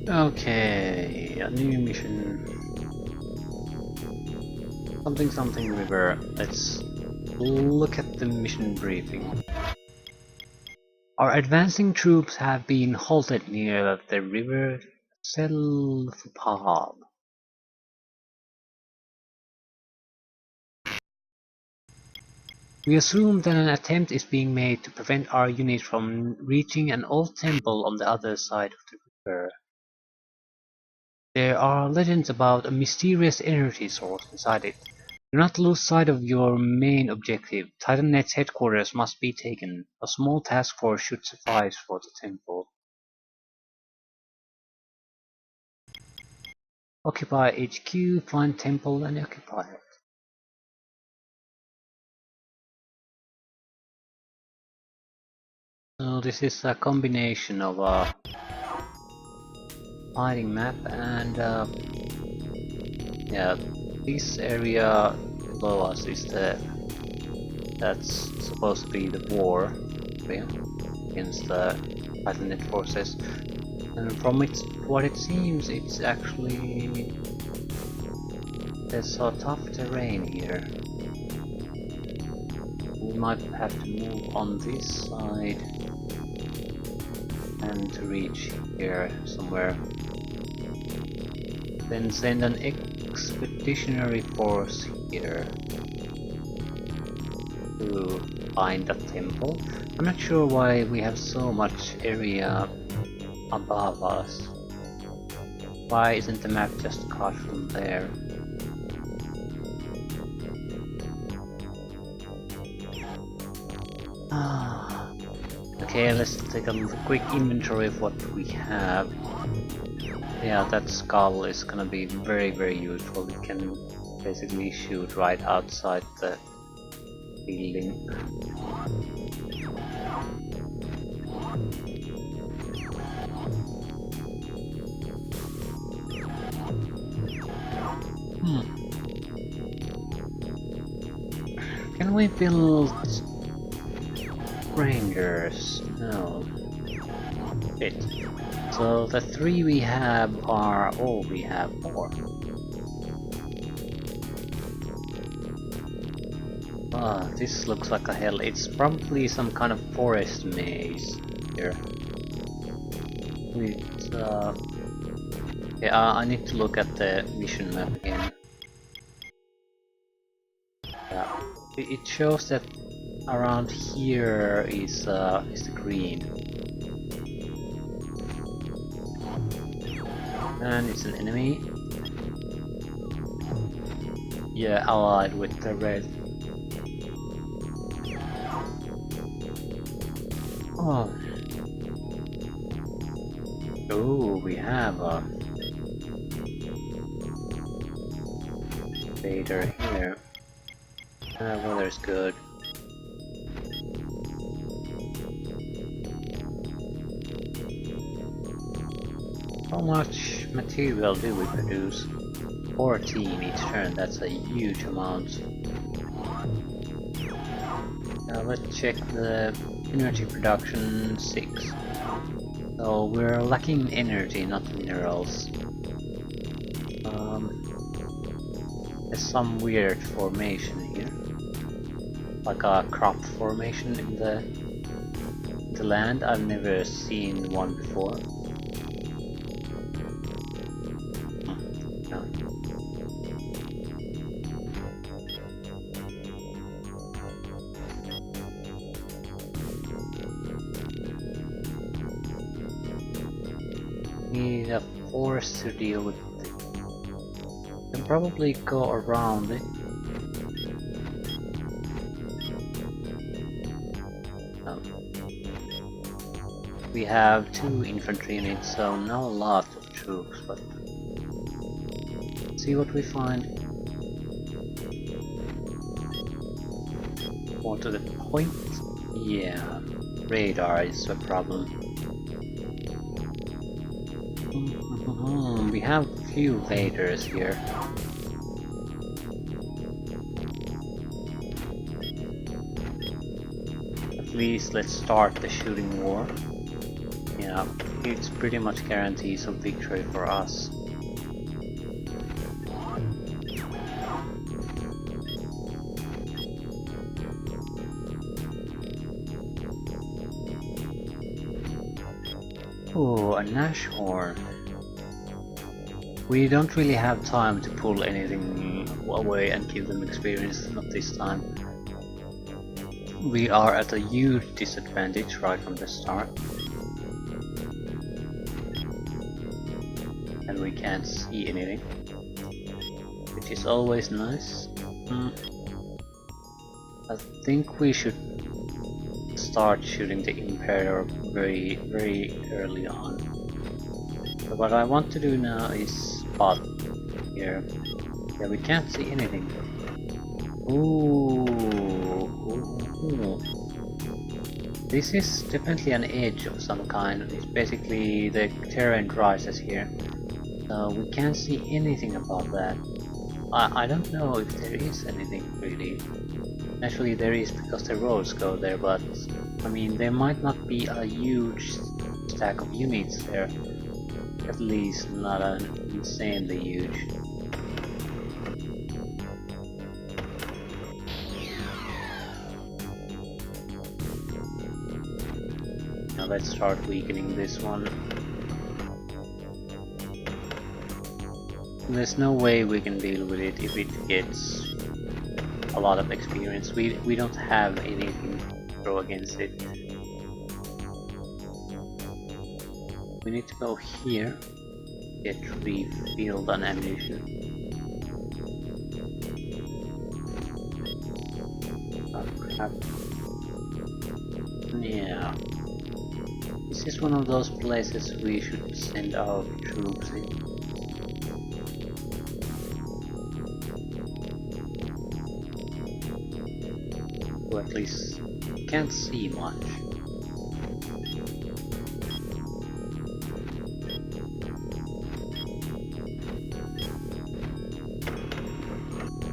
Okay, a new mission. Something something river. Let's look at the mission briefing. Our advancing troops have been halted near the river Selfpahab. We assume that an attempt is being made to prevent our unit from reaching an old temple on the other side of the river. There are legends about a mysterious energy source inside it. Do not lose sight of your main objective. TitanNet's headquarters must be taken. A small task force should suffice for the temple. Occupy HQ, find temple and occupy it. So this is a combination of a hiding map and yeah, this area below us is that's supposed to be the war against the TitanNet forces. And from what it seems, it's actually there's so tough terrain here. We might have to move on this side and to reach here somewhere. Then send an expeditionary force here to find the temple. I'm not sure why we have so much area above us. Why isn't the map just cut from there? Okay, let's take a quick inventory of what we have. Yeah, that skull is gonna be very useful. It can basically shoot right outside the building. Can we build rangers? No. It. So the 3 we have are all we have more. Ah, this looks like a hell. It's probably some kind of forest maze here. It's, yeah, I need to look at the mission map again. Yeah, it shows that around here is the green. And it's an enemy. Yeah, allied with the red. Oh. Oh, we have a Vader here. Weather's good. How much material do we produce? 14 each turn, that's a huge amount. Now let's check the energy production 6. So we're lacking energy, not minerals. There's some weird formation here. Like a crop formation in the land. I've never seen one before. Need a force to deal with it. Can probably go around it. No. We have 2 infantry units, so not a lot of troops, but see what we find. More to the point? Yeah, radar is a problem. We have a few Vaders here. At least let's start the shooting war. Yeah, it's pretty much guarantees of victory for us. Oh, a Nashorn. We don't really have time to pull anything away and give them experience, not this time. We are at a huge disadvantage right from the start. And we can't see anything, which is always nice. I think we should start shooting the Imperator very early on. But what I want to do now is spot here. Yeah, we can't see anything. Ooh. This is definitely an edge of some kind. It's basically the terrain rises here. So we can't see anything about that. I don't know if there is anything really. Actually there is, because the roads go there, but I mean there might not be a huge stack of units there. At least not an insanely huge. Now let's start weakening this one. There's no way we can deal with it if it gets a lot of experience. We don't have anything to throw against it. We need to go here, get refilled on ammunition. Oh crap. Yeah. This is one of those places we should send our troops in. Or at least can't see much.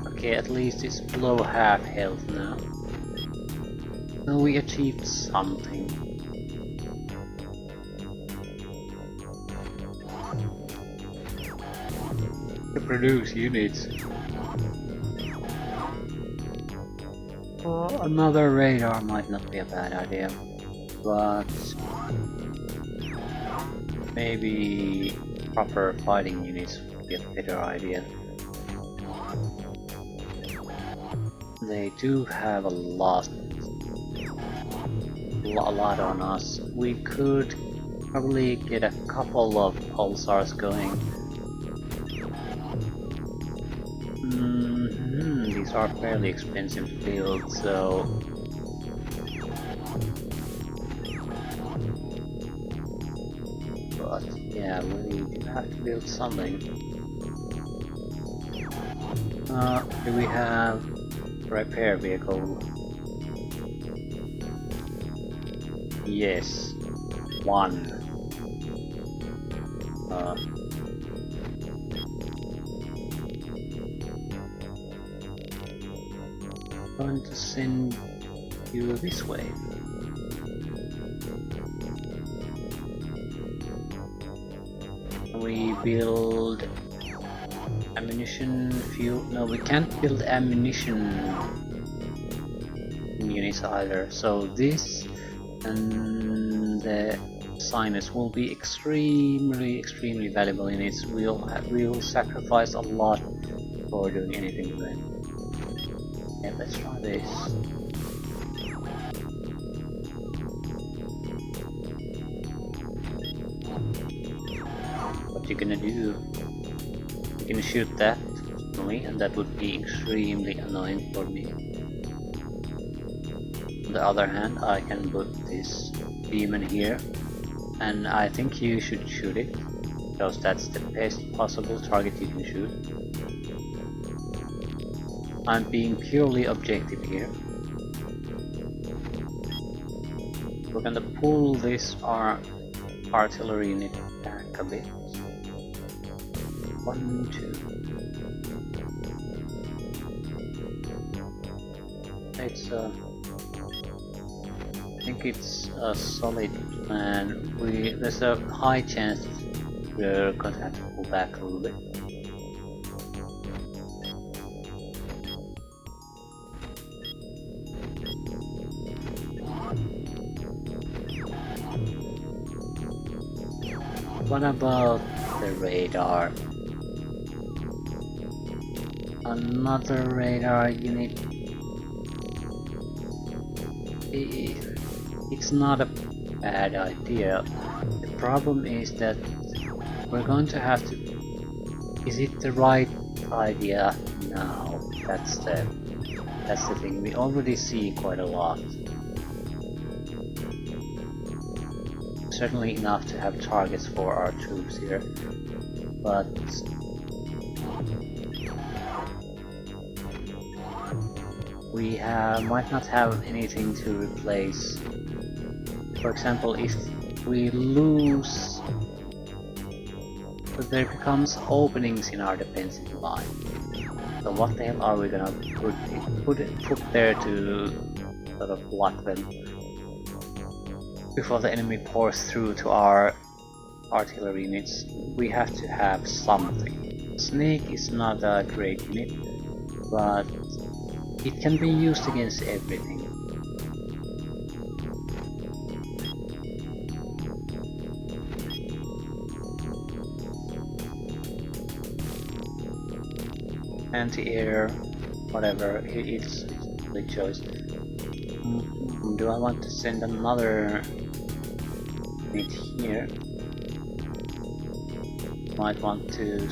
Okay, at least it's below half health now. So we achieved something. To produce units. Well, another radar might not be a bad idea, but maybe proper fighting units would be a better idea. They do have a lot on us. We could probably get a couple of pulsars going. These are fairly expensive to build, so but yeah, we do have to build something. Do we have repair vehicle? Yes, one. Going to send you this way. We build ammunition, fuel. No, we can't build ammunition units either. So this and the Sinus will be extremely valuable units. We'll sacrifice a lot for doing anything with them. Yeah, let's try this. What you gonna do? You can shoot that to me, and that would be extremely annoying for me. On the other hand, I can put this demon here, and I think you should shoot it, because that's the best possible target you can shoot. I'm being purely objective here. We're gonna pull this artillery unit back a bit. 1, 2. It's think it's a solid plan. There's a high chance we're gonna have to pull back a little bit. What about the radar? Another radar unit. It's not a bad idea. The problem is that we're going to have to... Is it the right idea now? That's the thing. We already see quite a lot. Certainly enough to have targets for our troops here, but we might not have anything to replace. For example, if we lose, there becomes openings in our defensive line. So what the hell are we gonna put there to sort of block them before the enemy pours through to our artillery units? We have to have something. Snake is not a great unit, but it can be used against everything. Anti-air, whatever, it's the choice. Do I want to send another unit here? Might want to...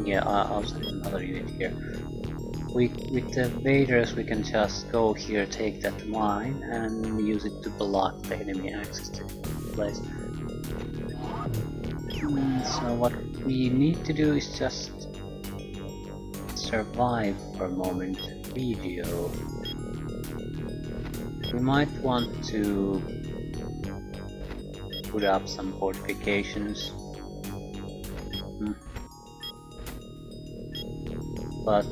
yeah, I'll send another unit here. With the Vaders we can just go here, take that mine, and use it to block the enemy access to the place. So what we need to do is just survive for a moment. Video. We might want to put up some fortifications. But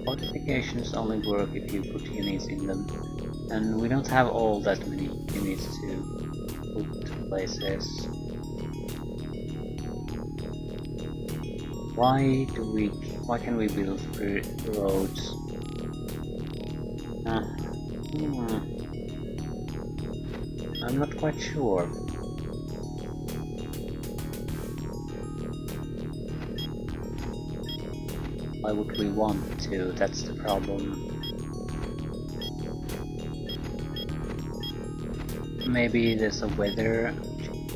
fortifications only work if you put units in them, and we don't have all that many units to put places. Why can we build roads? I'm not quite sure. Why would we want to? That's the problem. Maybe there's a weather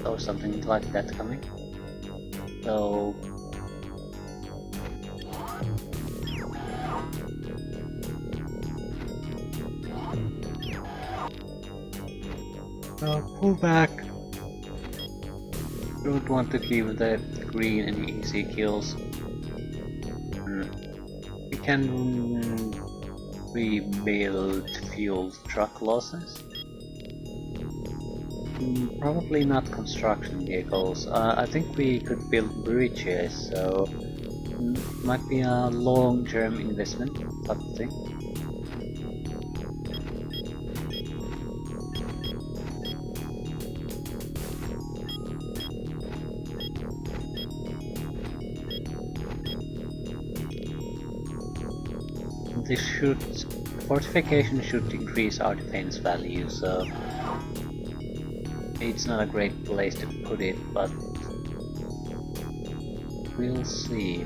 or something like that coming. So pull back. Don't want to give the green any easy kills. We can rebuild fuel truck losses. Probably not construction vehicles. I think we could build bridges, so might be a long-term investment type of thing. Fortification should increase our defense value, so it's not a great place to put it, but we'll see.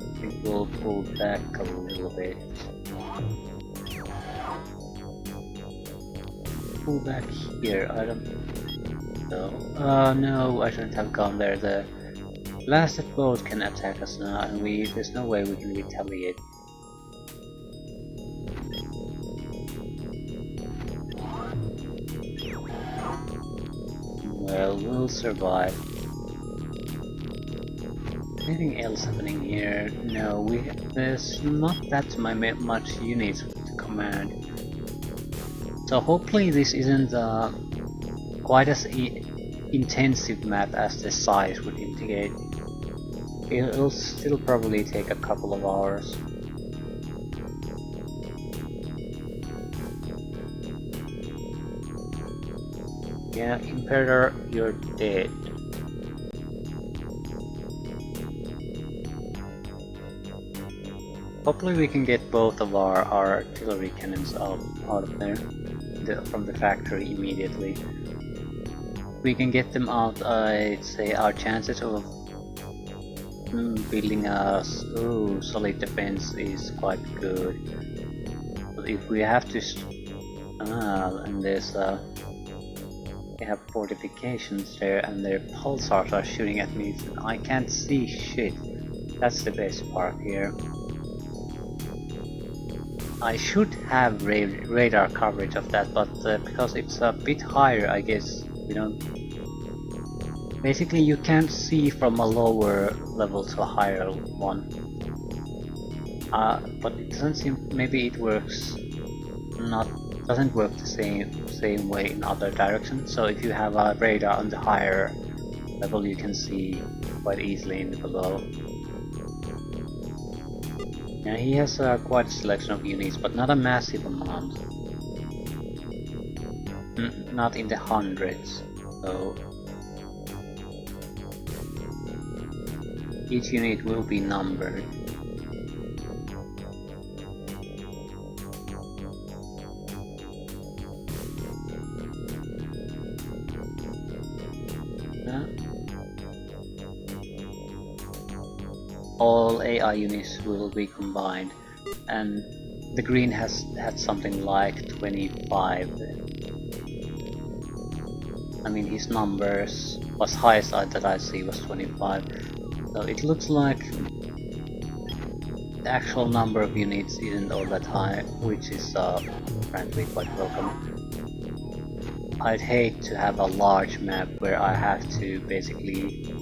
I think we'll pull back a little bit. Pull back here, I don't know. No, I shouldn't have gone there. The blasted boat can attack us now, and there's no way we can retaliate. Well, we'll survive. Anything else happening here? No, there's not that much units to command. So hopefully this isn't quite as intensive map as the size would indicate. It'll still probably take a couple of hours. Yeah, Imperator, you're dead. Hopefully we can get both of our artillery cannons out of there, from the factory immediately. We can get them out, I'd say our chances of building a solid defense is quite good. But if we have to, and there's they have fortifications there, and their pulsars are shooting at me. I can't see shit. That's the best part here. I should have radar coverage of that, but because it's a bit higher, I guess we don't. Basically, you can't see from a lower level to a higher one. But it doesn't seem. Maybe it works. Doesn't work the same way in other directions. So if you have a radar on the higher level, you can see quite easily in the below. Yeah, he has quite a selection of units, but not a massive amount. Not in the hundreds, so each unit will be numbered. All AI units will be combined, and the green has had something like 25. I mean, his numbers was highest that I see was 25. So it looks like the actual number of units isn't all that high, which is frankly quite welcome. I'd hate to have a large map where I have to basically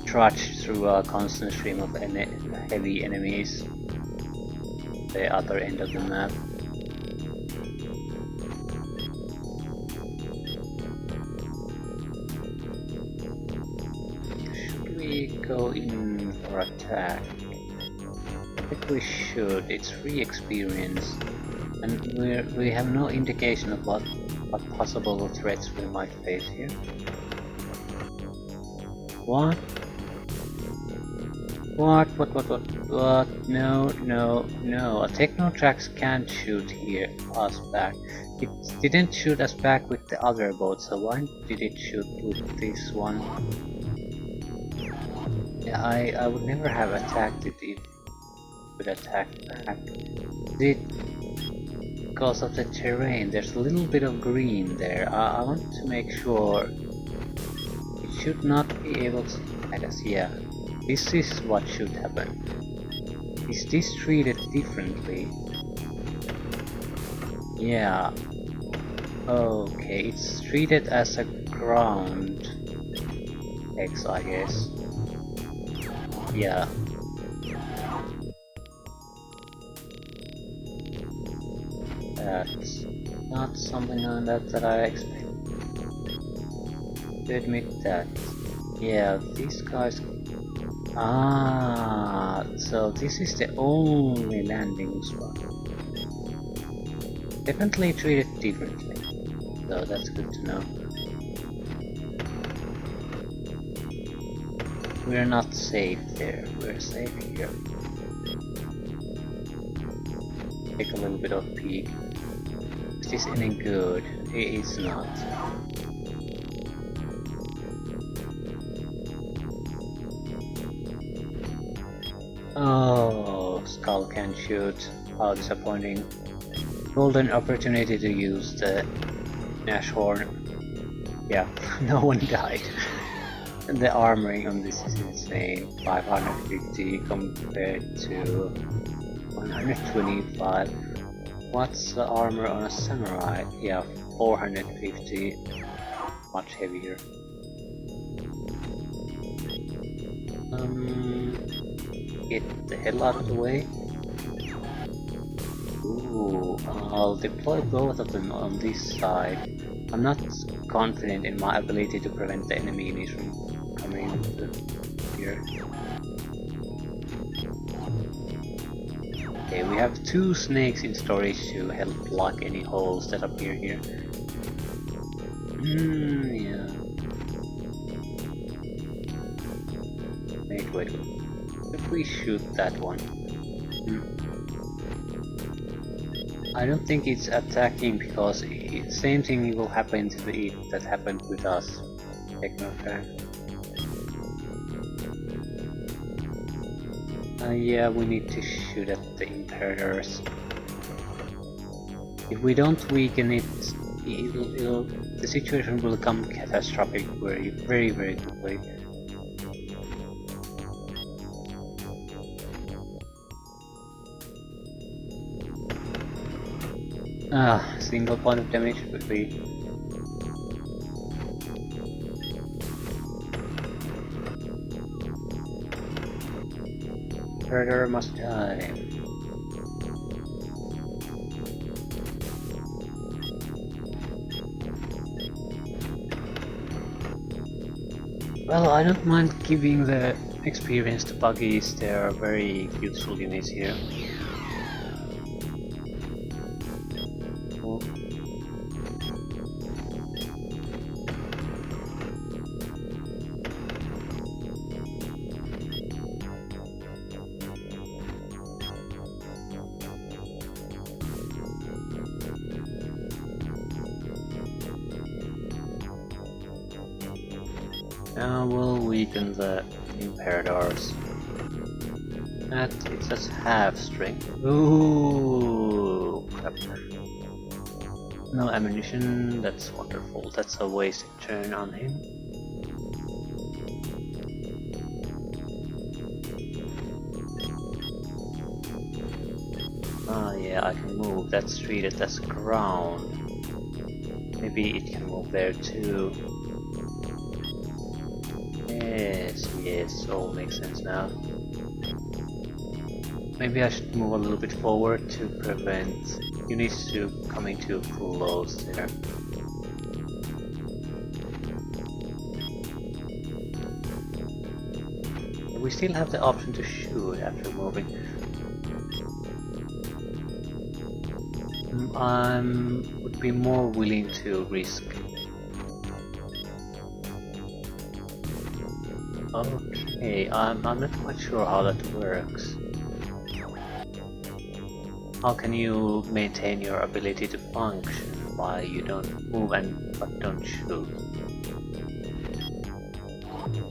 trudge through a constant stream of heavy enemies the other end of the map. Should we go in for attack? I think we should. It's free experience, and we have no indication of what possible threats we might face here. What? What? No. A Technotrax can't shoot us back. It didn't shoot us back with the other boat, so why did it shoot with this one? Yeah, I would never have attacked it if it would attack back. Because of the terrain, there's a little bit of green there. I want to make sure it should not be able to attack us. Yeah. This is what should happen. Is this treated differently? Yeah. Okay, it's treated as a ground X, I guess. Yeah. That's not something on that I expect. To admit that. Yeah, these guys. So this is the only landing spot. Definitely treated differently, so that's good to know. We're not safe there, we're safe here. Take a little bit of peek. Is this any good? It is not. Oh, Skull can shoot. How disappointing. Golden opportunity to use the Nashorn. Yeah, no one died. The armoring on this is insane. 550 compared to 125. What's the armor on a samurai? Yeah, 450. Much heavier. Get the hell out of the way. Ooh. I'll deploy both of them on this side. I'm not confident in my ability to prevent the enemies from coming to here. Okay, we have 2 snakes in storage to help block any holes that appear here. Yeah. Wait. If we shoot that one. I don't think it's attacking because same thing will happen to it that happened with us. Technofair. Yeah, we need to shoot at the Imperators. If we don't weaken it, the situation will become catastrophic very quickly. Single point of damage would be. Predator must die. Well, I don't mind giving the experience to buggies, they are very useful units here. Now we'll weaken the Imperators. That it says half strength. Ooh, crap. No ammunition, that's wonderful. That's a wasted turn on him. Ah, yeah, I can move. That's treated as ground. Maybe it can move there too. Yes, all makes sense now. Maybe I should move a little bit forward to prevent units to coming too close there. We still have the option to shoot after moving. I would be more willing to risk. Okay, I'm not quite sure how that works. How can you maintain your ability to function while you don't move but don't shoot?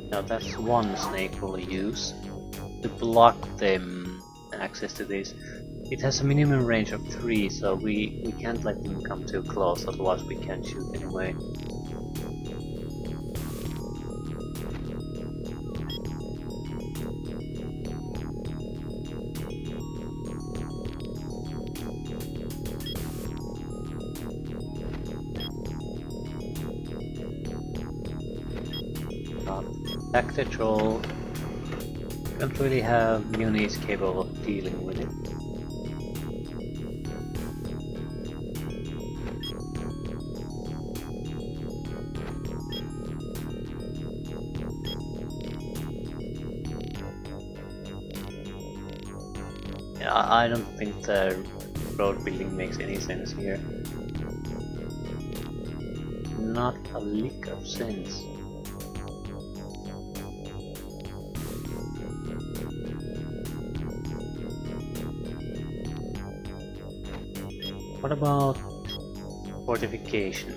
Now that's one snake we'll use to block them access to this. It has a minimum range of 3, so we can't let them come too close, otherwise we can't shoot anyway. Attack the troll. Don't really have units capable of dealing with it. Yeah, I don't think the road building makes any sense here. Not a lick of sense. What about fortification?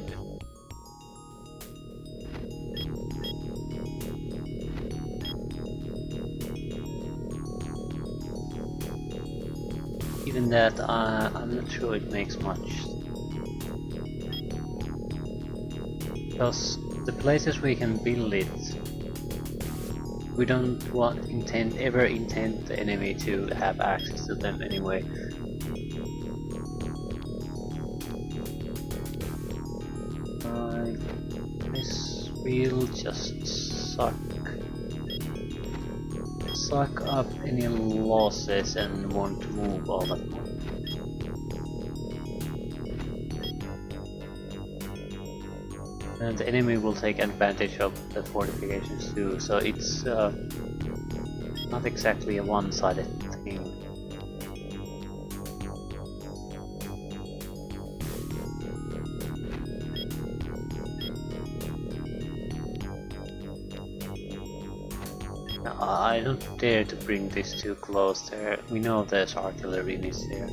Even that, I'm not sure it makes much. Because the places we can build it, we don't ever intend the enemy to have access to them anyway. We'll just suck up any losses and want to move all that more. And the enemy will take advantage of the fortifications too, so it's not exactly a one-sided thing. I don't dare to bring this too close there. We know there's artillery in there.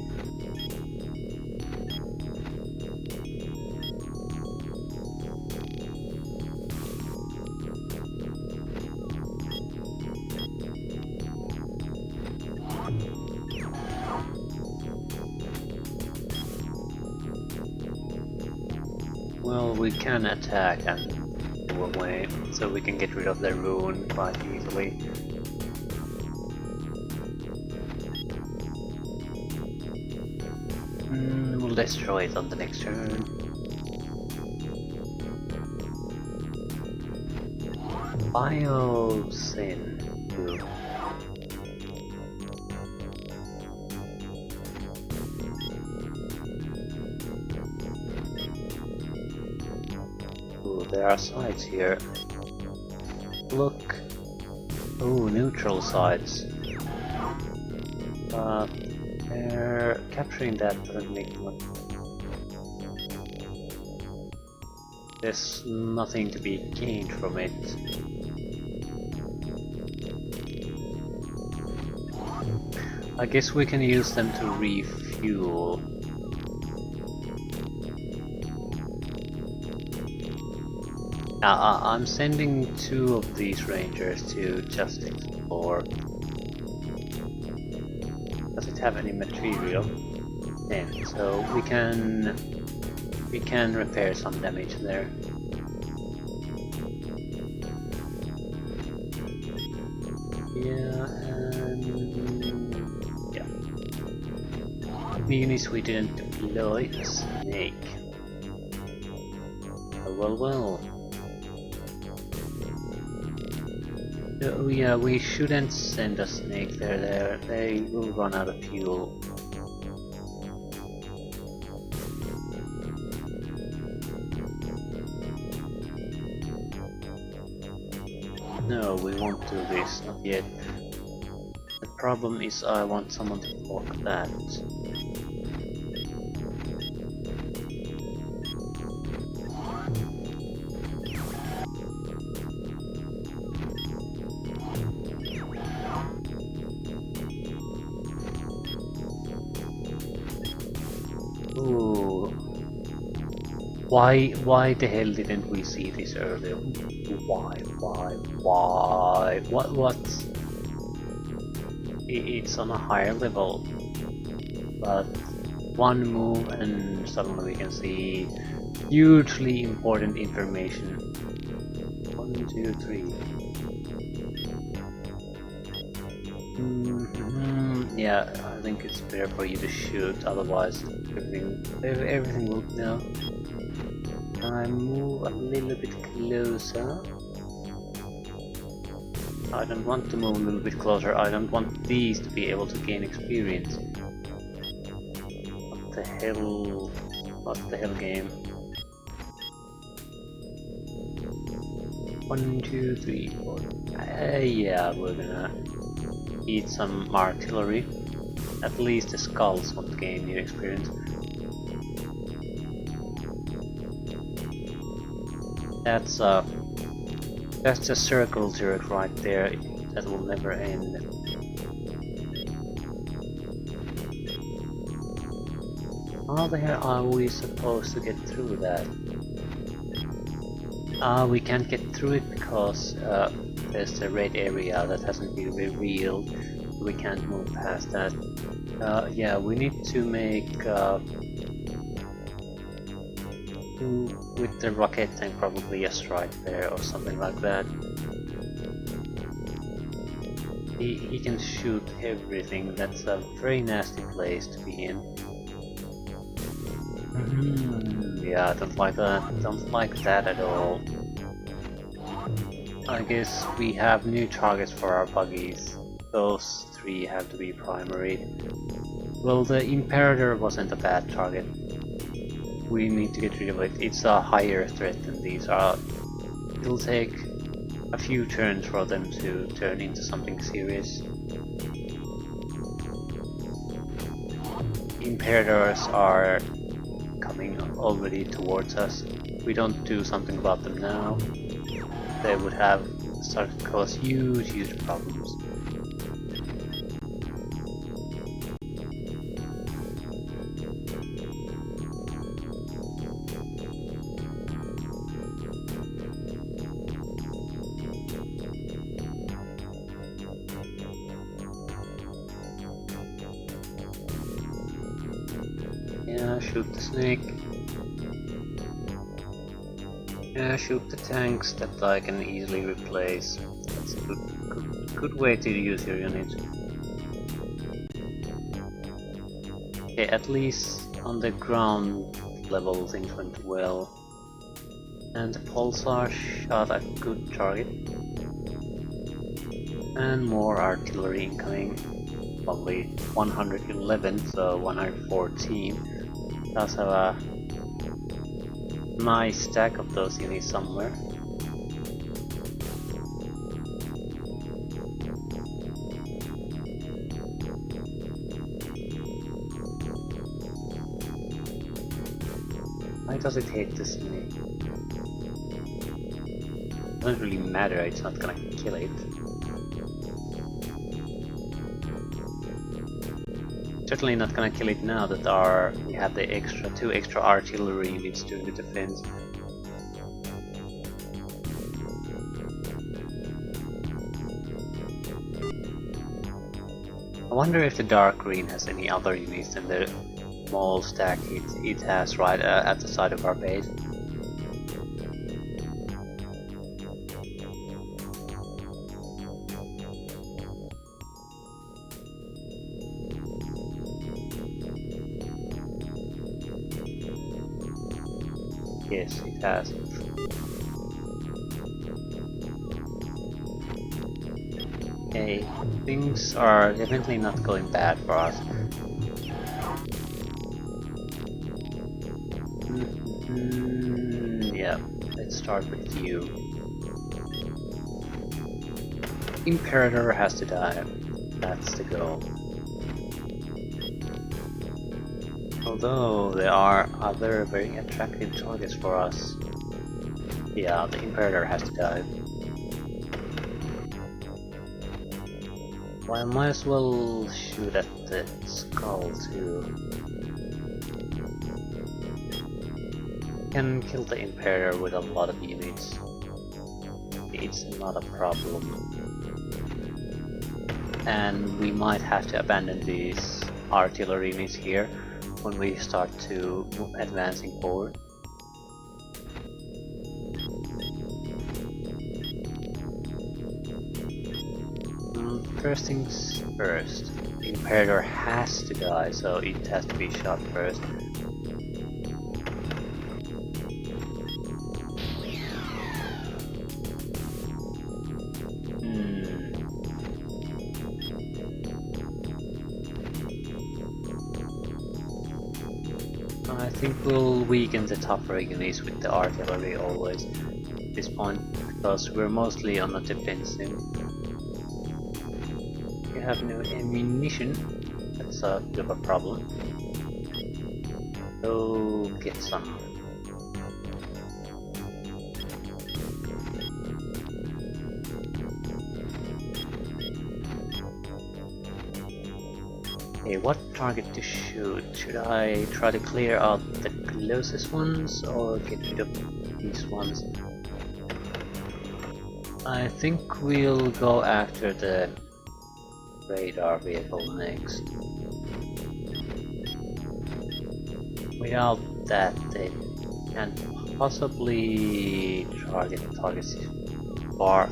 Well, we can attack and go away, so we can get rid of the rune quite easily. We'll destroy it on the next turn. Biosyn. Ooh, there are sides here. Look. Ooh, neutral sides. They're capturing that doesn't make much. There's nothing to be gained from it. I guess we can use them to refuel. Now, I'm sending 2 of these rangers to just explore. Does it have any material? And so we can repair some damage there. Yeah, and yeah. Means we didn't deploy a snake. Well. Oh yeah, we shouldn't send a snake there. They will run out of fuel. No, we won't do this, not yet. The problem is I want someone to block that. Ooh. Why the hell didn't we see this earlier? Why? What? It's on a higher level, but one move and suddenly we can see hugely important information. 1, 2, 3. Yeah, I think it's better for you to shoot, otherwise everything will know. Can I move a little bit closer? I don't want to move a little bit closer, I don't want these to be able to gain experience. What the hell game? 1, 2, 3, 4. Yeah, we're gonna eat some artillery. At least the skulls won't gain new experience. That's a circle turret right there. That will never end. How the hell are we supposed to get through that? We can't get through it because there's a red area that hasn't been revealed. We can't move past that. Yeah, we need to make with the rocket tank probably a strike there or something like that. He can shoot everything. That's a very nasty place to be in. Yeah, I don't like that. Don't like that at all. I guess we have new targets for our buggies. Those 3 have to be primary. Well, the Imperator wasn't a bad target. we need to get rid of it. It's a higher threat than these are. It'll take a few turns for them to turn into something serious. Imperators are coming already towards us. If we don't do something about them now, they would have started to cause huge problems. Yeah, shoot the snake. Yeah, shoot the tanks that I can easily replace. That's a good way to use your unit. Okay, at least on the ground level things went well. And the pulsar shot a good target. And more artillery incoming. Only 111, so 114. Does have a nice stack of those units somewhere. Why does it hate this snake? Doesn't really matter, it's not gonna kill it. Certainly not gonna kill it now that we have the two extra artillery units doing the defense. I wonder if the dark green has any other units than the small stack it has right at the side of our base. Yes, it has. Okay, things are definitely not going bad for us. Yeah, let's start with you. Imperator has to die. That's the goal. Although there are other very attractive targets for us. Yeah, the Imperator has to die. Well, I might as well shoot at the skull too. Can kill the Imperator with a lot of units. It's not a problem. And we might have to abandon these artillery units here when we start to advancing forward. First things first, the Imperator has to die, so it has to be shot first. I think we'll weaken the tougher units with the artillery always at this point, because we're mostly on the defensive. We have no ammunition, that's a bit of a problem. Go get some. Okay, what target to shoot? Should I try to clear out the closest ones or get rid of these ones? I think we'll go after the radar vehicle next. Without that, they can possibly target targets far,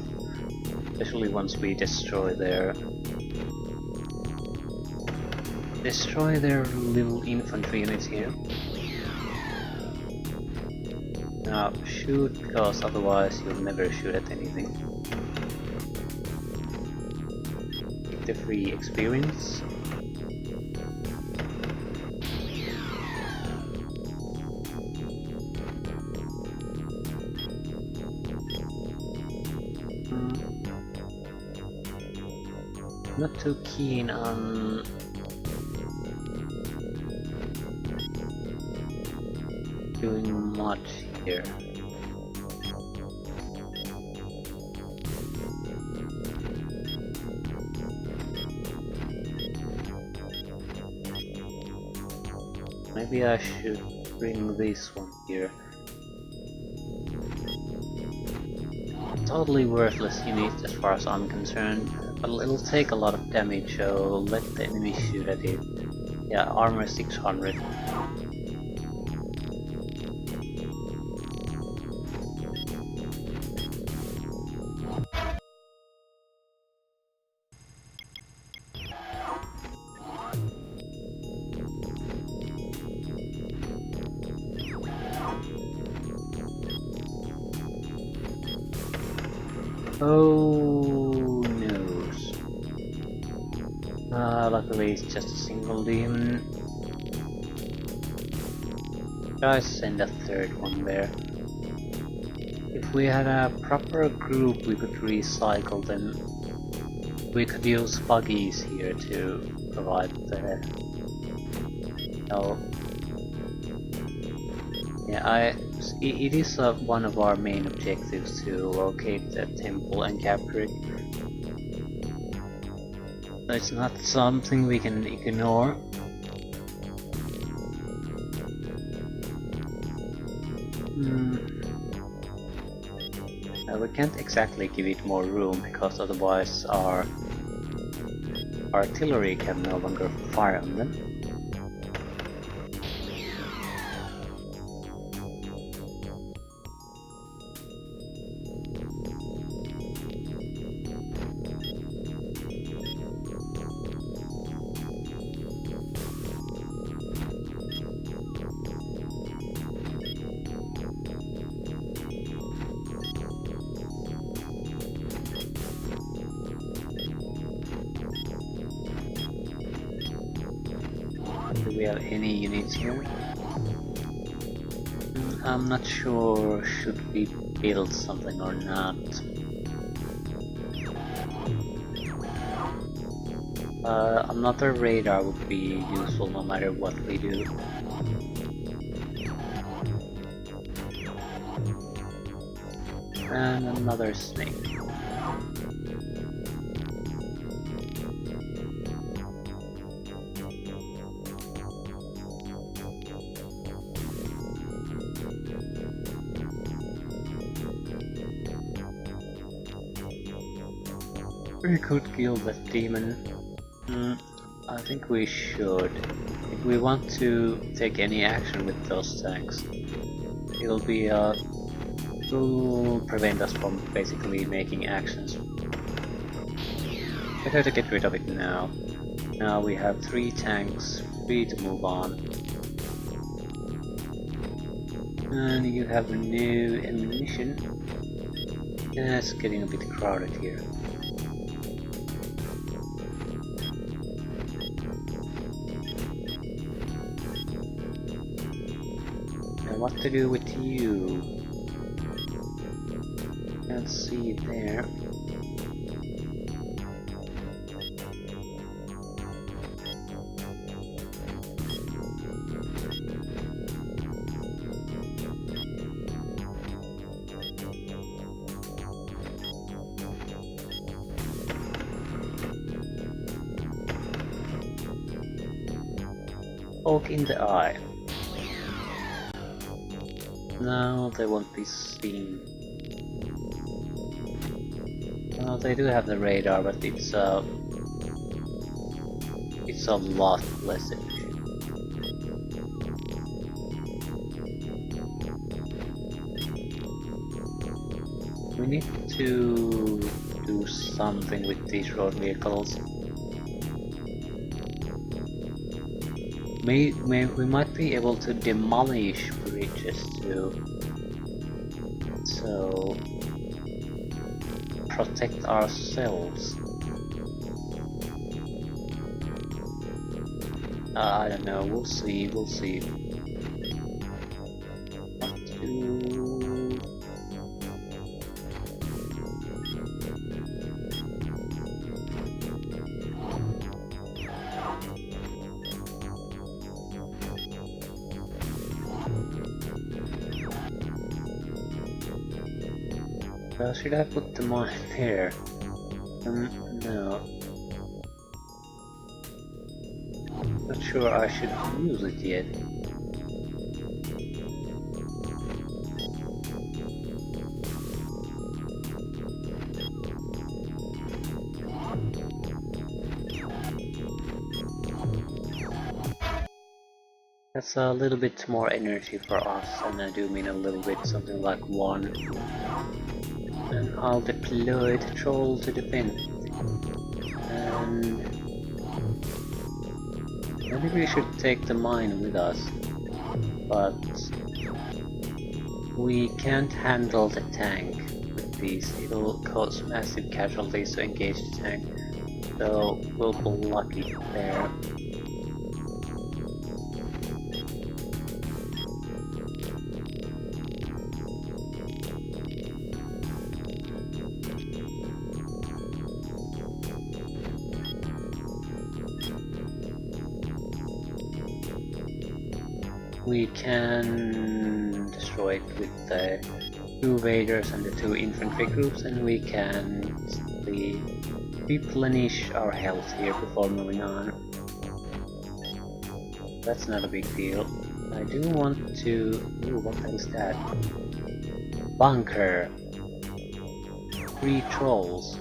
especially once we destroy their little infantry units here. Now shoot, because otherwise you'll never shoot at anything. Get the free experience. not too keen on doing much here. Maybe I should bring this one here. Totally worthless unit as far as I'm concerned, but it'll take a lot of damage, so let the enemy shoot at it. Yeah, armor 600. Oh noes. Luckily it's just a single demon. Guys, send a third one there. If we had a proper group we could recycle them. We could use buggies here to provide the... No. Yeah, it is one of our main objectives to locate the temple and capture it. It's not something we can ignore. We can't exactly give it more room because otherwise our artillery can no longer fire on them. Do we have any units here? I'm not sure should we build something or not. Another radar would be useful no matter what we do. And another snake. We could kill that demon. I think we should. If we want to take any action with those tanks, it'll prevent us from basically making actions. Better to get rid of it now. Now we have 3 tanks, free to move on. And you have new ammunition. Yeah, it's getting a bit crowded here. What to do with you? Can't see it there. Poke in the eye. No, they won't be seen. Well, they do have the radar, but it's a lot less efficient. We need to do something with these road vehicles. We might be able to demolish bridges too, so protect ourselves. I don't know, we'll see. What to... Well, should I put the mine there? No. Not sure I should use it yet. That's a little bit more energy for us, and I do mean a little bit, something like 1. And I'll deploy the troll to defend. And maybe we should take the mine with us, but we can't handle the tank with these. It'll cause massive casualties to engage the tank, so we'll be lucky there. We can destroy it with the 2 Vaders and the 2 infantry groups, and we can replenish our health here before moving on. That's not a big deal. I do want to... Ooh, what the hell is that? Bunker! 3 trolls.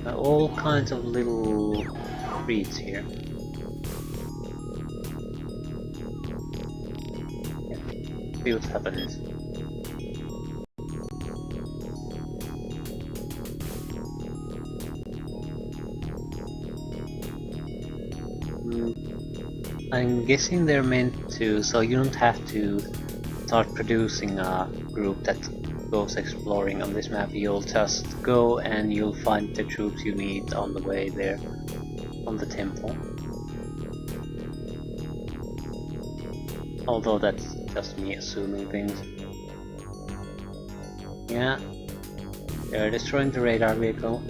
All kinds of little treats here. Yeah. See what happens. I'm guessing they're meant to, so you don't have to start producing a group that goes exploring on this map. You'll just go and you'll find the troops you need on the way there, on the temple. Although that's just me assuming things. Yeah, they're destroying the radar vehicle.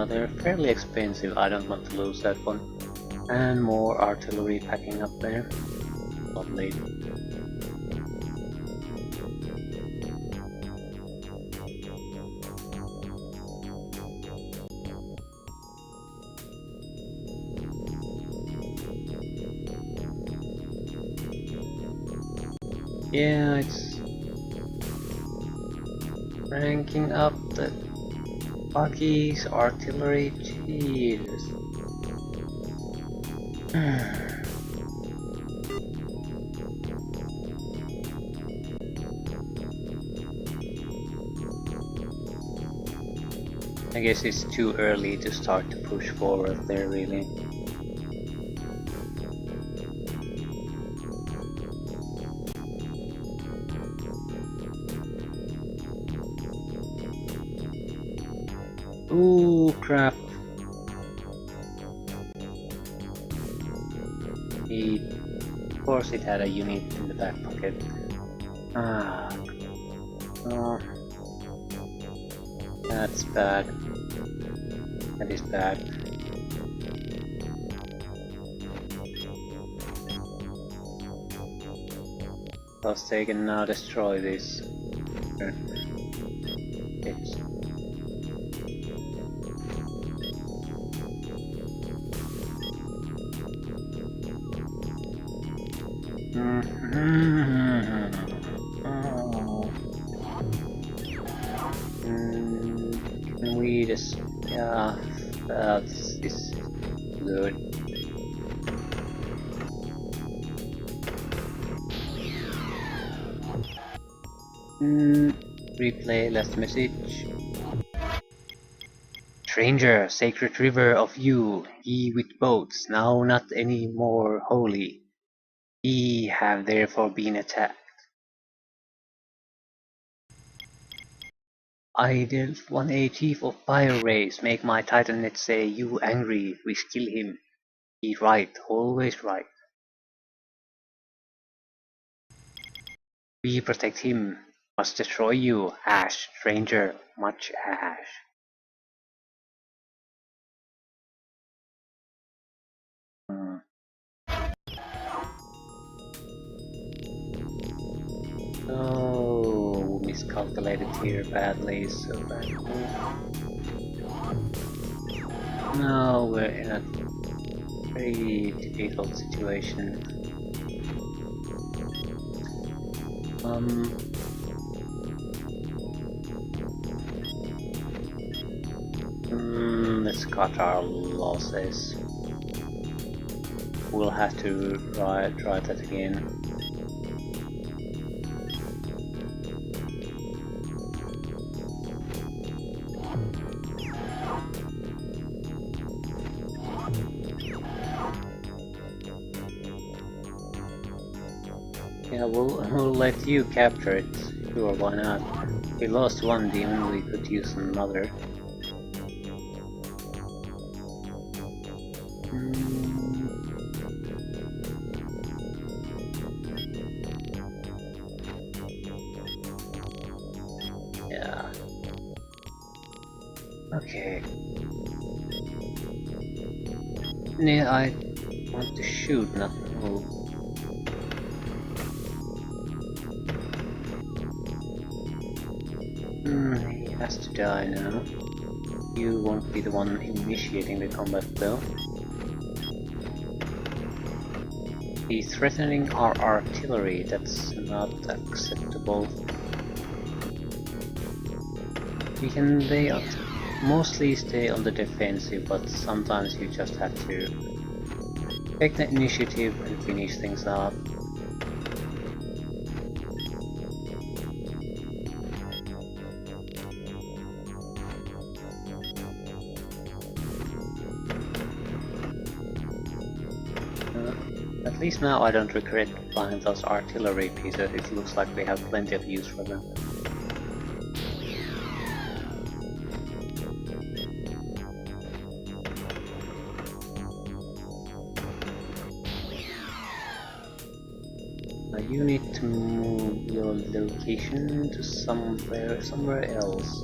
They're fairly expensive, I don't want to lose that one. And more artillery packing up there. Lovely. Yeah, it's ranking up the buggies, artillery, jeez. I guess it's too early to start to push forward there, really. Ooh, crap. Of course it had a unit in the back pocket. Ah. Oh. That's bad. That is bad. Because they can now destroy this. It's can we just... yeah, that's is good. Replay last message. Stranger, sacred river of you, ye with boats, now not any more holy. Ye have therefore been attacked. I, the 1A chief of Fire Race, make my Titanate say, you angry, we kill him. He right, always right. We protect him, must destroy you, ash, stranger, much ash. Oh, miscalculated here badly, so bad. No, we're in a very difficult situation. Let's cut our losses. We'll have to try that again. Yeah, we'll let you capture it. Sure, why not? We lost one demon, we could use another. Yeah. Okay. Yeah, I want to shoot, not move. He has to die now. You won't be the one initiating the combat though. He's threatening our artillery, that's not acceptable. We can mostly stay on the defensive, but sometimes you just have to take the initiative and finish things up. At least now I don't regret buying those artillery pieces, it looks like we have plenty of use for them. Now you need to move your location to somewhere else.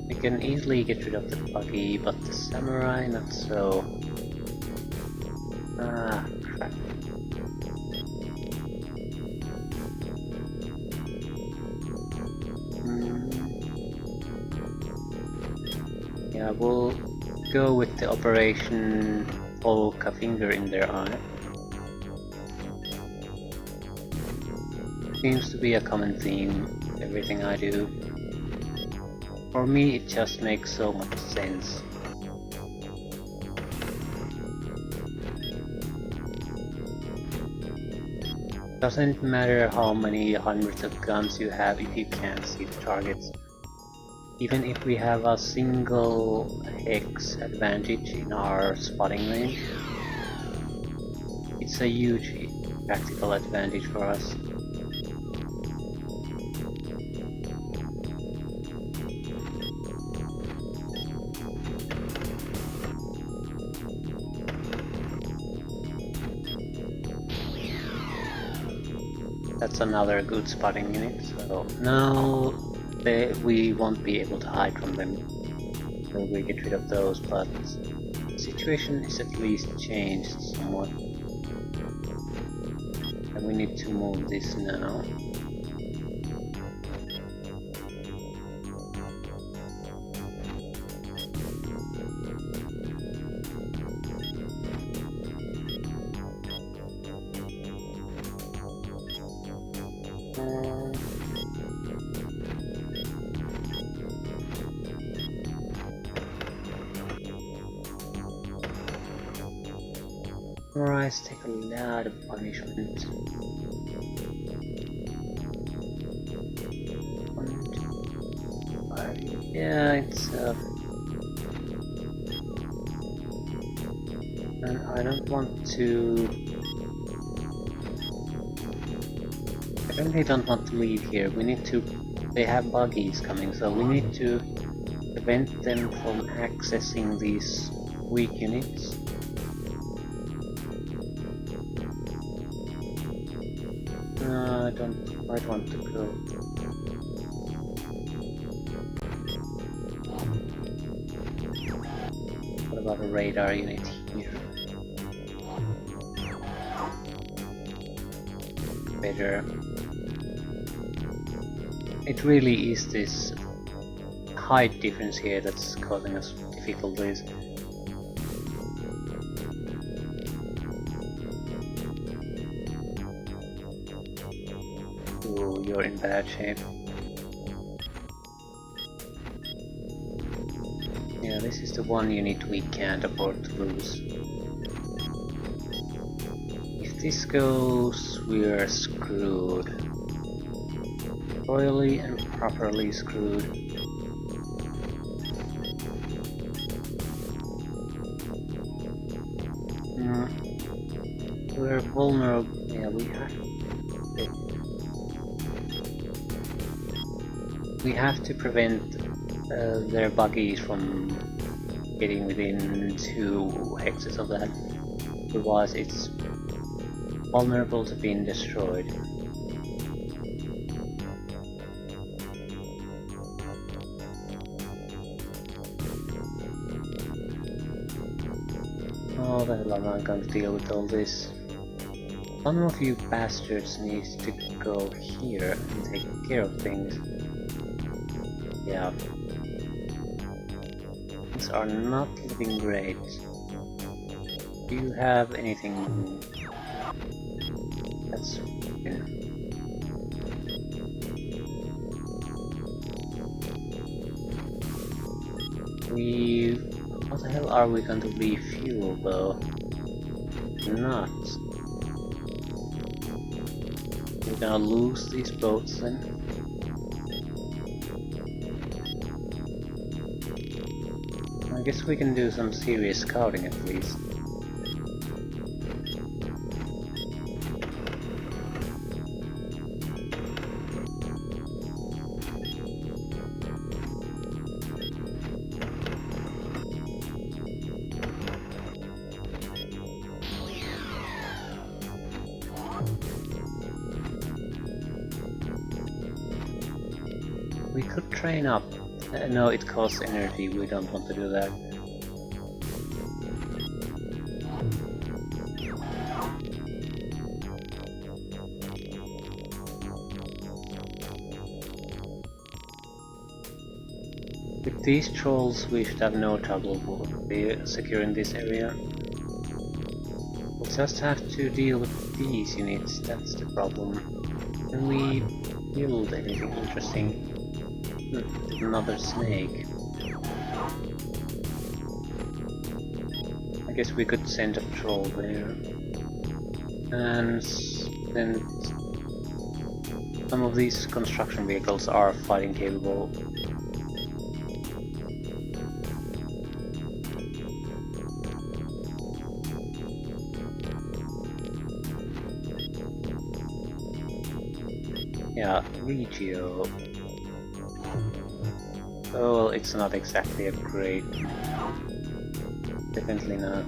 You can easily get rid of the buggy, but the samurai not so. Ah, crap. Yeah, we'll go with the Operation Poke a Finger in Their Eye. Seems to be a common theme, everything I do. For me, it just makes so much sense. Doesn't matter how many hundreds of guns you have if you can't see the targets. Even if we have a single hex advantage in our spotting range, it's a huge practical advantage for us. That's another good spotting unit, so now we won't be able to hide from them. So we get rid of those, but the situation is at least changed somewhat. And we need to move this now. Samurais take a lot of punishment. Yeah, it's and I don't want to. I really don't want to leave here. We need to. They have buggies coming, so we need to prevent them from accessing these weak units. I don't quite want to go. What about a radar unit here? Better. It really is this height difference here that's causing us difficulties. Ooh, you're in bad shape. Yeah, this is the one unit we can't afford to lose. If this goes, we're screwed. Royally and properly screwed. We're vulnerable. Yeah, we have to prevent their buggies from getting within 2 hexes of that. Otherwise, it's vulnerable to being destroyed. How the hell am I going to deal with all this? Some of you bastards needs to go here and take care of things. Yeah. Things are not looking great. Do you have anything that's... What the hell are we going to refuel though? Not. We're gonna lose these boats then. I guess we can do some serious scouting at least. We could train up. No, it costs energy, we don't want to do that. With these trolls we should have no trouble securing this area. We'll just have to deal with these units, that's the problem. Can we build anything interesting? Another snake. I guess we could send a troll there. And then some of these construction vehicles are fighting capable. Yeah, Regio. Oh, well, it's not exactly a great... Definitely not.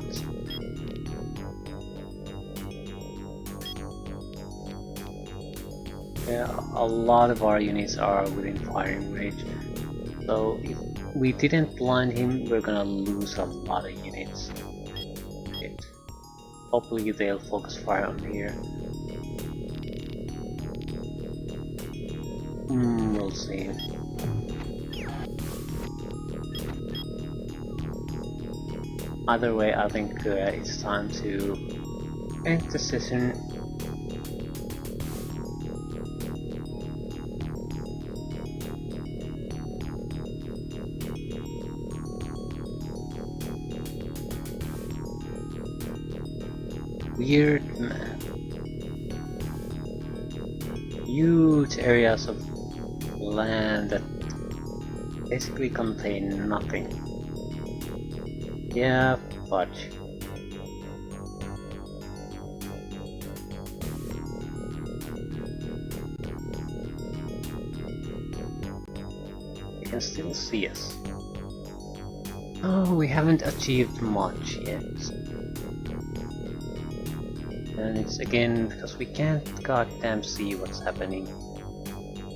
Yeah, a lot of our units are within firing range. So if we didn't blind him, we're gonna lose a lot of units. Hopefully they'll focus fire on here. We'll see. Either way, I think it's time to end the session. Weird map. Huge areas of land that basically contain nothing. Yeah, fudge. You can still see us. Oh, we haven't achieved much yet. And it's again because we can't goddamn see what's happening.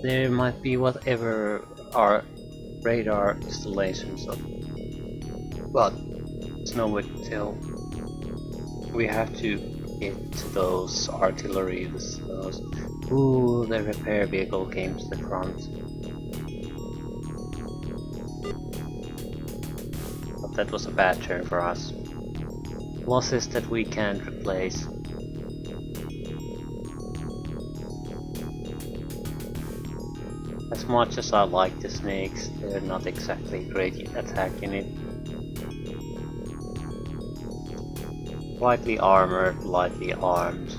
There might be whatever our radar installations of, but it's no way to tell. We have to get to those artillery, those. Ooh, the repair vehicle came to the front. But that was a bad turn for us. Losses that we can't replace. As much as I like the snakes, they're not exactly great at attacking it. Lightly armored, lightly armed.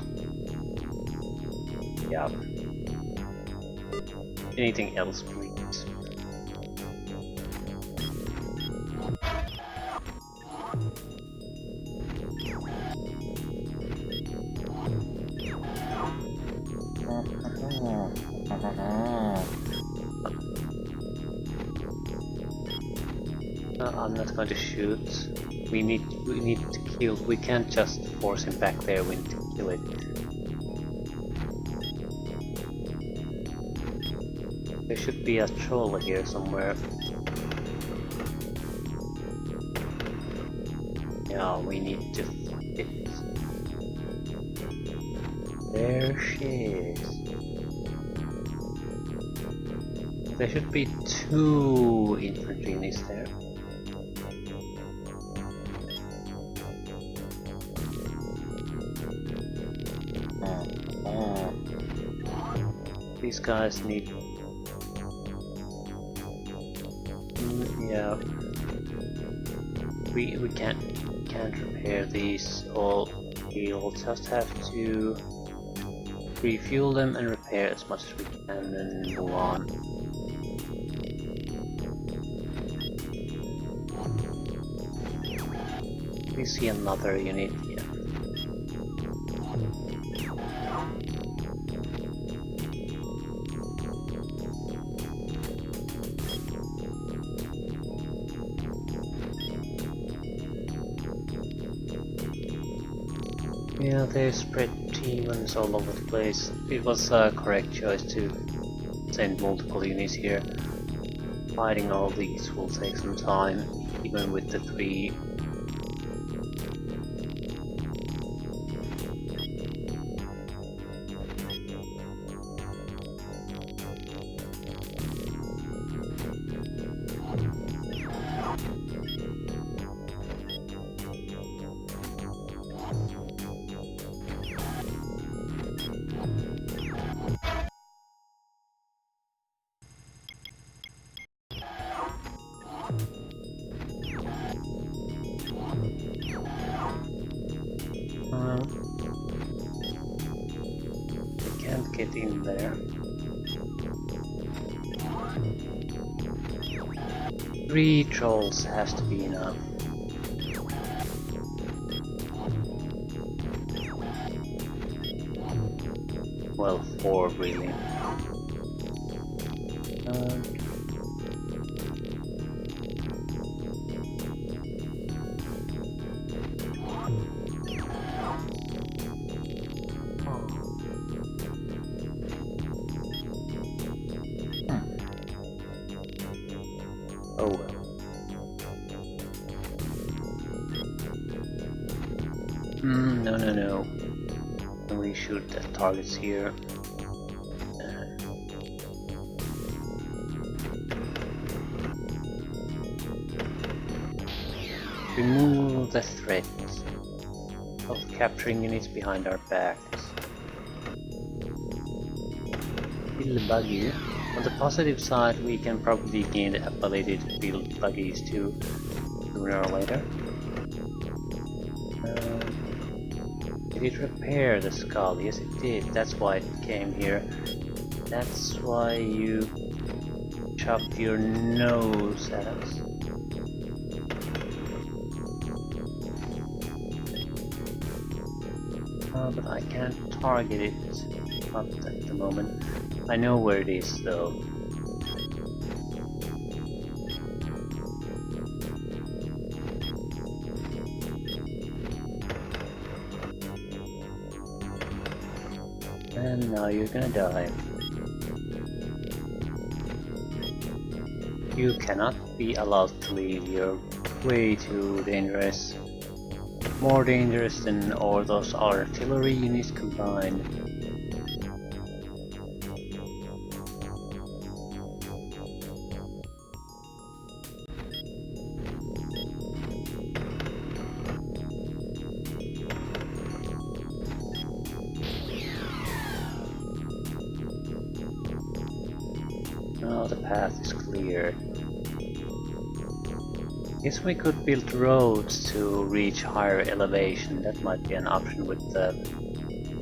Yeah. Anything else, please? I'm not going to shoot. We need to kill. We can't just force him back there. We need to kill it. There should be a troll here somewhere. Yeah, we need to hit. There she is. There should be 2 infantry units there. These guys need. Yeah, we can't repair these all. We'll just have to refuel them and repair as much as we can and move on. We see another unit here. Yeah, they spread demons all over the place. It was a correct choice to send multiple units here. Fighting all these will take some time, even with the 3. Can't get in there. 3 trolls has to be enough. Well, 4 really. Oh well. No. We shoot the targets here. Remove the threat of capturing units behind our backs. Build buggy. On the positive side, we can probably gain the ability to build buggies too, sooner or later. Did it repair the skull? Yes, it did. That's why it came here. That's why you chopped your nose at us. But I can't target it. Not at the moment. I know where it is though. And now you're gonna die. You cannot be allowed to leave. You're way too dangerous. More dangerous than all those artillery units combined. Now the path is clear. Guess we could build roads to reach higher elevation. That might be an option with the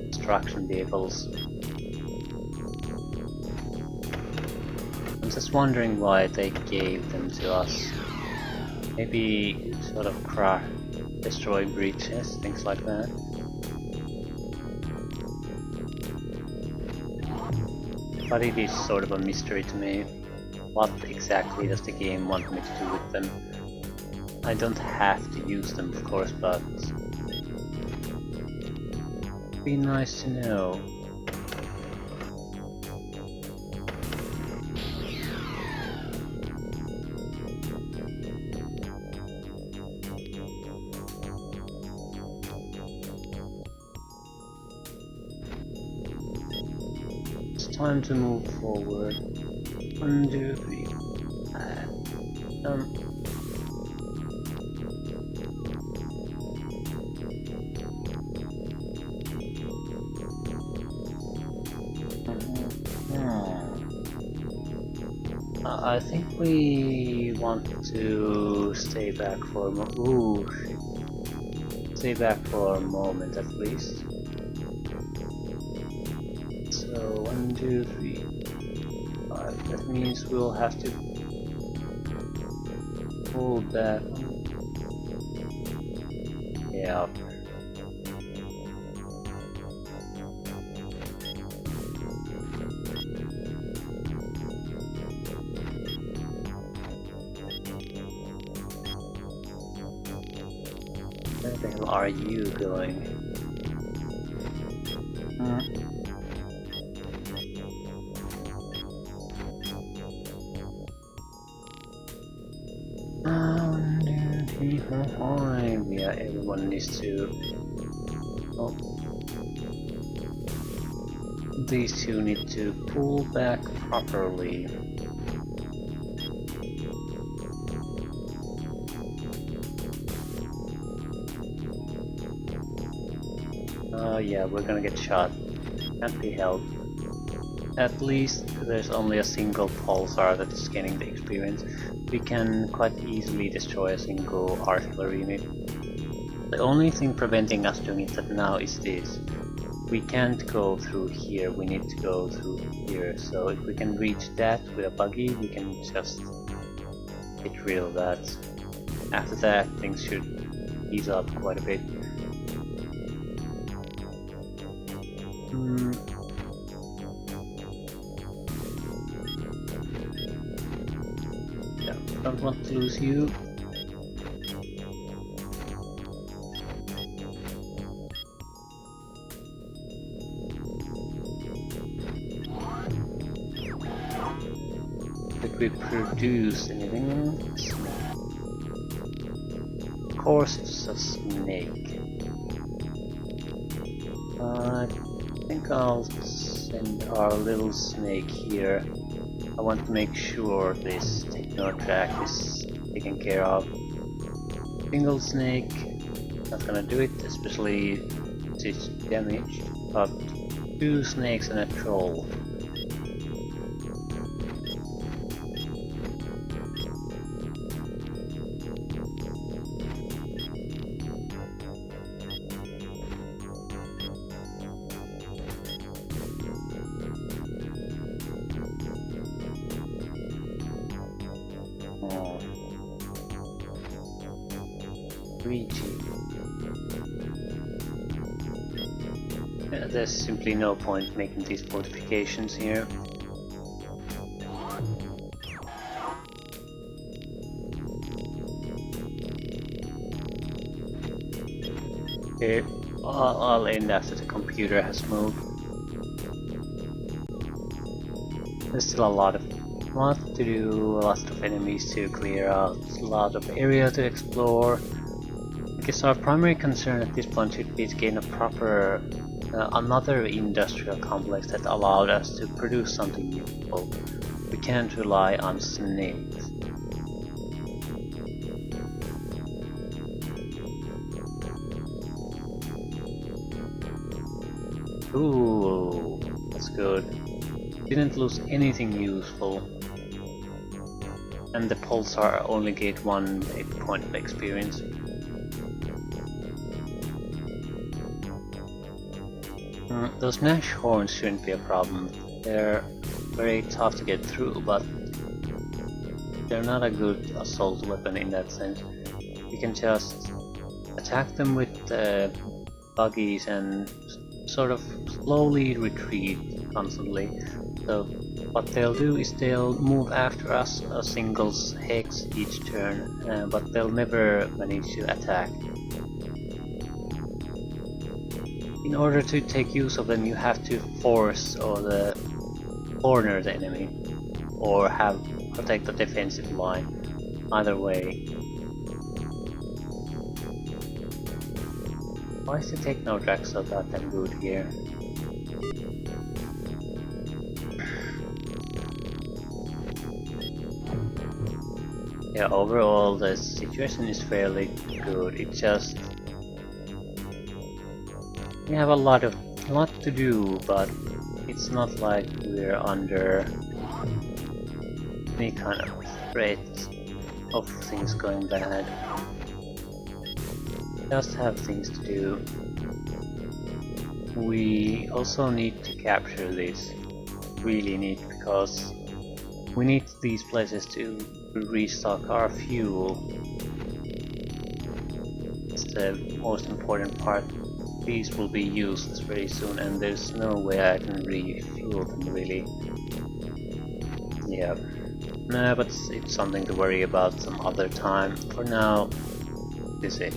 construction vehicles. I'm just wondering why they gave them to us. Maybe sort of crash, destroy bridges, things like that. But it is sort of a mystery to me. What exactly does the game want me to do with them? I don't have to use them, of course, but it'd be nice to know. It's time to move forward. 1, 2, 3. I think we want to stay back for stay back for a moment at least. So 1, 2, 3, 5. That means we'll have to pull back. Yeah. Where the hell are you going? Yeah, everyone needs to. Oh. These two need to pull back properly. Yeah, we're gonna get shot. Can't be helped. At least there's only a single pulsar that is gaining the experience. We can quite easily destroy a single artillery unit. The only thing preventing us doing it now is this. We can't go through here, we need to go through here. So if we can reach that with a buggy, we can just get rid of that. After that, things should ease up quite a bit. Yeah, don't want to lose you. Did we produce anything? Of course it's a snake. I think I'll send our little snake here. I want to make sure this techno track is taken care of. Single snake, not gonna do it, especially if it's damaged, but 2 snakes and a troll. There's simply no point making these fortifications here. Okay, I'll end after the computer has moved. There's still a lot to do, lots of enemies to clear out, a lot of area to explore. I guess our primary concern at this point should be to gain a proper, another industrial complex that allowed us to produce something useful. We can't rely on snakes. Ooh, that's good. Didn't lose anything useful. And the Pulsar only gave 1 point of experience. Those Nash horns shouldn't be a problem. They're very tough to get through, but they're not a good assault weapon in that sense. You can just attack them with buggies and sort of slowly retreat constantly. So what they'll do is they'll move after us a single hex each turn, but they'll never manage to attack. In order to take use of them, you have to force or corner the enemy, or protect the defensive line. Either way. Why is the Techno Track so goddamn good here? Yeah, overall the situation is fairly good. It's just we have a lot to do, but it's not like we're under any kind of threat of things going bad. Just have things to do. We also need to capture this. Really need, because we need these places to restock our fuel. It's the most important part. These will be useless very soon, and there's no way I can refuel them really. Yeah. Nah, but it's something to worry about some other time. For now, this is it.